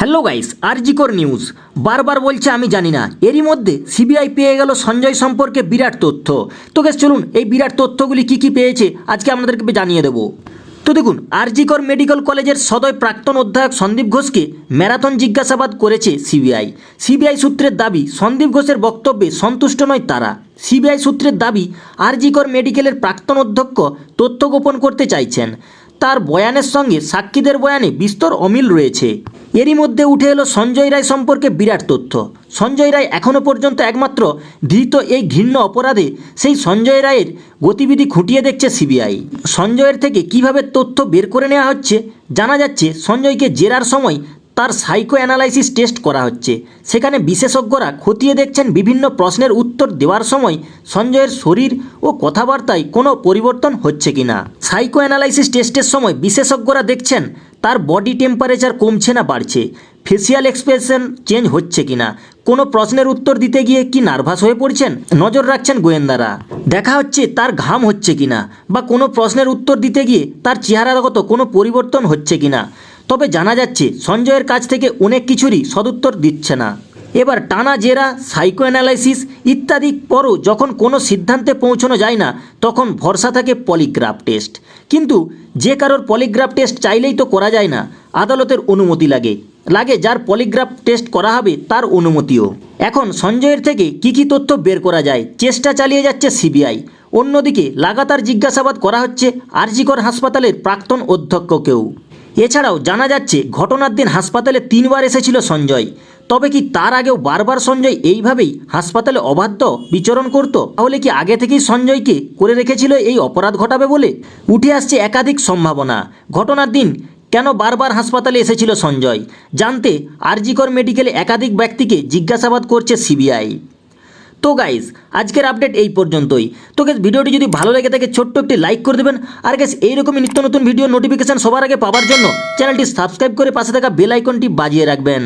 Hello guys, RG Kar news বারবার বলছে আমি জানি না, এরই মধ্যে সিবিআই পেয়ে গেল সঞ্জয় সম্পর্কে বিরাট তথ্য। তো গাইস চলুন এই বিরাট তথ্যগুলি কি পেয়েছে আজকে আপনাদেরকে জানিয়ে দেবো। তো দেখুন, আরজিকর মেডিকেল কলেজের সদয় প্রাক্তন অধ্যাপক সন্দীপ ঘোষকে ম্যারাথন জিজ্ঞাসাবাদ করেছে সিবিআই। সিবিআই সূত্রের দাবি, সন্দীপ ঘোষের বক্তব্যে সন্তুষ্ট নয় তারা। সিবিআই সূত্রের দাবি, আরজিকর মেডিকেলের প্রাক্তন অধ্যক্ষ তথ্য গোপন করতে চাইছেন। তার বয়ানের সঙ্গে সাক্ষীদের বয়ানে বিস্তর অমিল রয়েছে। এরই মধ্যে উঠে এলো সঞ্জয় রায় সম্পর্কে বিরাট তথ্য। সঞ্জয় রায় এখনও পর্যন্ত একমাত্র ধৃত এই ঘৃণ্য অপরাধে সেই সঞ্জয় রায়ের গতিবিধি খুঁটিয়ে দেখছে সিবিআই। সঞ্জয়ের থেকে কিভাবে তথ্য বের করে নেওয়া হচ্ছে জানা যাচ্ছে। সঞ্জয়কে জেরার সময় তার সাইকো অ্যানালাইসিস টেস্ট করা হচ্ছে। সেখানে বিশেষজ্ঞরা খতিয়ে দেখছেন বিভিন্ন প্রশ্নের উত্তর দেওয়ার সময় সঞ্জয়ের শরীর ও কথাবার্তায় কোনো পরিবর্তন হচ্ছে কিনা। সাইকো অ্যানালাইসিস টেস্টের সময় বিশেষজ্ঞরা দেখছেন তার বডি টেম্পারেচার কমছে না বাড়ছে, ফেসিয়াল এক্সপ্রেশন চেঞ্জ হচ্ছে কিনা, কোনো প্রশ্নের উত্তর দিতে গিয়ে কি নার্ভাস হয়ে পড়ছেন নজর রাখছেন গোয়েন্দারা। দেখা হচ্ছে তার ঘাম হচ্ছে কিনা, বা কোনো প্রশ্নের উত্তর দিতে গিয়ে তার চেহারাগত কোনো পরিবর্তন হচ্ছে কিনা। তবে জানা যাচ্ছে সঞ্জয়ের কাছ থেকে অনেক কিছুরই সদুত্তর দিচ্ছে না। এবার টানা জেরা, সাইকো অ্যানালাইসিস ইত্যাদি পরও যখন কোনো সিদ্ধান্তে পৌঁছানো যায় না, তখন ভরসা থাকে পলিগ্রাফ টেস্ট। কিন্তু যে কারোর পলিগ্রাফ টেস্ট চাইলেই তো করা যায় না, আদালতের অনুমতি লাগে। যার পলিগ্রাফ টেস্ট করা হবে তার অনুমতিও। এখন সঞ্জয়ের থেকে কি তথ্য বের করা যায় চেষ্টা চালিয়ে যাচ্ছে সিবিআই। অন্যদিকে লাগাতার জিজ্ঞাসাবাদ করা হচ্ছে আরজিকর হাসপাতালের প্রাক্তন অধ্যক্ষকেও। এছাড়াও জানা যাচ্ছে ঘটনার দিন হাসপাতালে 3 বার এসেছিল সঞ্জয়। তবে কি তার আগেও বারবার সঞ্জয় এইভাবেই হাসপাতালে অবাধ্য বিচরণ করত? তাহলে কি আগে থেকেই সঞ্জয়কে করে রেখেছিল এই অপরাধ ঘটাবে বলে? উঠে আসছে একাধিক সম্ভাবনা। ঘটনার দিন কেন বারবার হাসপাতালে এসেছিল সঞ্জয় জানতে আরজিকর মেডিকেলে একাধিক ব্যক্তিকে জিজ্ঞাসাবাদ করছে সিবিআই। তো গাইস, আজকের আপডেট এই পর্যন্তই। তো গাইস, ভিডিওটি যদি ভালো লেগে থাকে ছোট্ট একটি লাইক করে দেবেন। আর গাইস, এইরকমই নিত্য নতুন ভিডিও নোটিফিকেশন সবার আগে পাওয়ার জন্য চ্যানেলটি সাবস্ক্রাইব করে পাশে থাকা বেল আইকনটি বাজিয়ে রাখবেন।